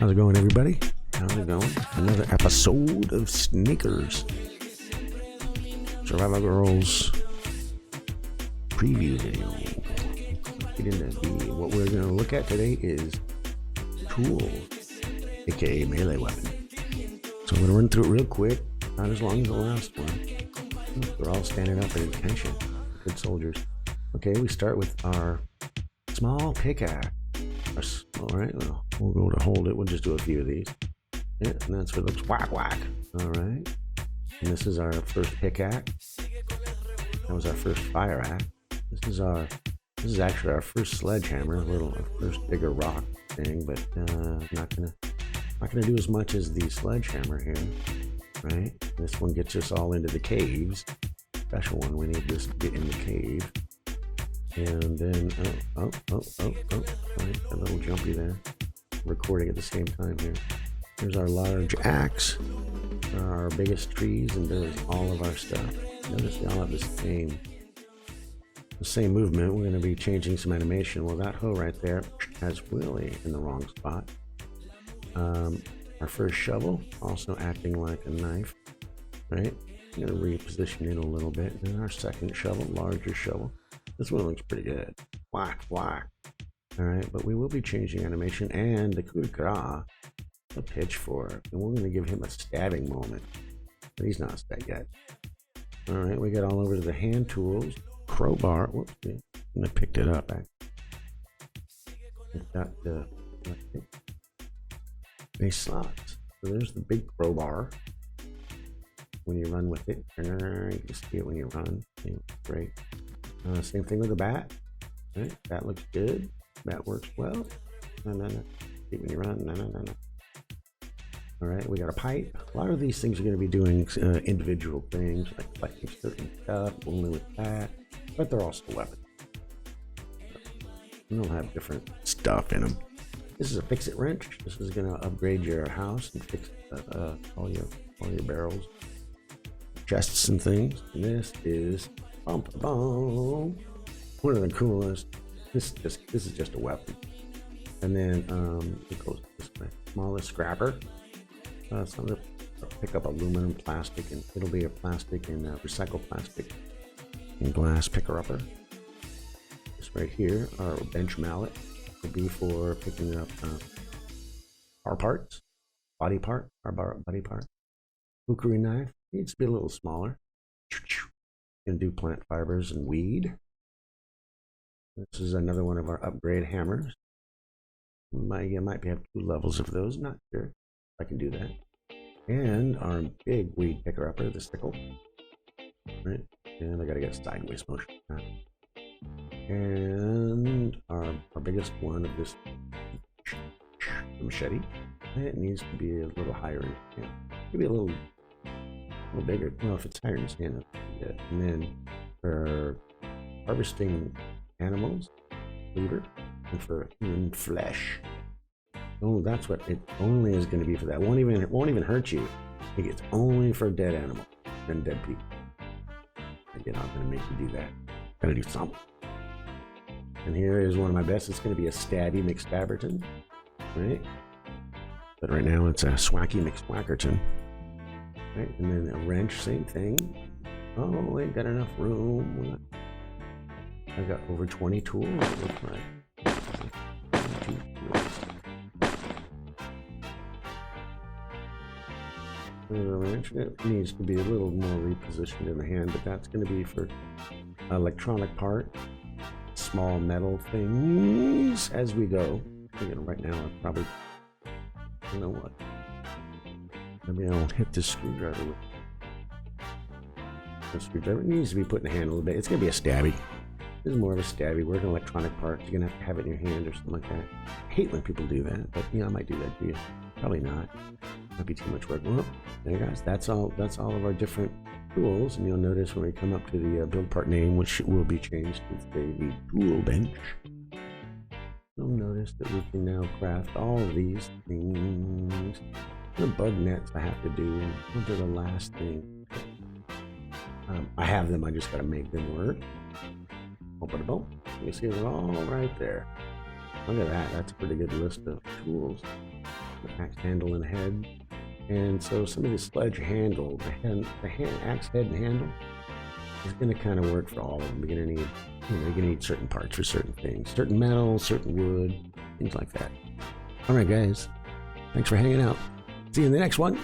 How's it going, everybody? How's it going? Another episode of Sneakers Survival Girls preview video. Get into what we're going to look at today is tools, aka melee weapon. So I'm going to run through it real quick, not as long as the last one. We're all standing up at attention, good soldiers. Okay, we start with our small pickaxe. All right, well, we'll go to hold it. We'll just do a few of these. Yeah, and that's what it looks whack whack. All right, and this is our first pickaxe. That was our first fire axe. This is actually our first sledgehammer, our first bigger rock thing, but not gonna do as much as the sledgehammer here, right? This one gets us all into the caves. Special one. We need this to get in the cave. And then, oh, right, a little jumpy there. Recording at the same time here. Here's our large axe. There are our biggest trees, and there's all of our stuff. Notice they all have the same movement. We're going to be changing some animation. Well, that hoe right there has Willie in the wrong spot. Our first shovel, also acting like a knife, right? I'm going to reposition it a little bit. And our second shovel, larger shovel. This one looks pretty good. Whack, whack. All right, but we will be changing animation and the coup de grace, the pitchfork, and we're going to give him a stabbing moment. But he's not stabbed yet. All right, we got all over to the hand tools, crowbar. Whoops, I picked it up. Got the base slots. So there's the big crowbar. When you run with it, you can see it when you run. Yeah, great. Same thing with the bat. Right? That looks good. That works well. No. See when you run. No. All right, we got a pipe. A lot of these things are going to be doing individual things, like collecting certain stuff, only with that, but they're also weapons. They don't have different stuff in them. This is a fix-it wrench. This is going to upgrade your house and fix all your barrels, chests, and things. And this is one of the coolest. This is just a weapon. And then it goes this way. Smallest scrapper. So I'm gonna pick up aluminum, plastic, and it'll be a plastic and recycled plastic and glass picker upper. This right here, our bench mallet, will be for picking up our parts, our body part. Kukri knife needs to be a little smaller. Gonna do plant fibers and weed. This is another one of our upgrade hammers. You might have 2 levels of those, not sure. I can do that. And our big weed picker upper, the sickle. Right? And I gotta get sideways motion. And our biggest one of this machete. It needs to be a little higher in hand. Maybe a little bigger. Well, if it's higher in hand, that's good. And then for harvesting animals, lever, and for human flesh. Oh, that's what it only is going to be for that. It won't even hurt you. It's only for dead animals and dead people. Again, I'm going to make you do that. Gotta do something. And here is one of my best. It's going to be a Stabby McStabberton, right? But right now it's a Swacky McSwackerton, right? And then a wrench, same thing. Oh, ain't got enough room. I've got over 20 tools, it looks like. 22 tools. The wrench, it needs to be a little more repositioned in the hand, but that's going to be for electronic part, small metal things as we go. Again, right now, I probably, you know what? Maybe I'll hit this screwdriver with the screwdriver. It needs to be put in the hand a little bit. It's going to be a Stabby. This is more of a Stabby. We're an electronic part. You're going to have it in your hand or something like that. I hate when people do that, but I might do that to you. Probably not. Might be too much work. Well, there, guys. That's all of our different tools, and you'll notice when we come up to the build part name, which will be changed to the tool bench. You'll notice that we can now craft all of these things. The bug nets I have to do. Those are the last thing. I have them. I just got to make them work. Open a bolt. You see they're all right there. Look at that. That's a pretty good list of tools. axe handle and head. And so some of the sledge handle, the axe head and handle is going to kind of work for all of them. You're going to need, you're going to need certain parts for certain things, certain metal, certain wood, things like that. All right, guys, thanks for hanging out. See you in the next one.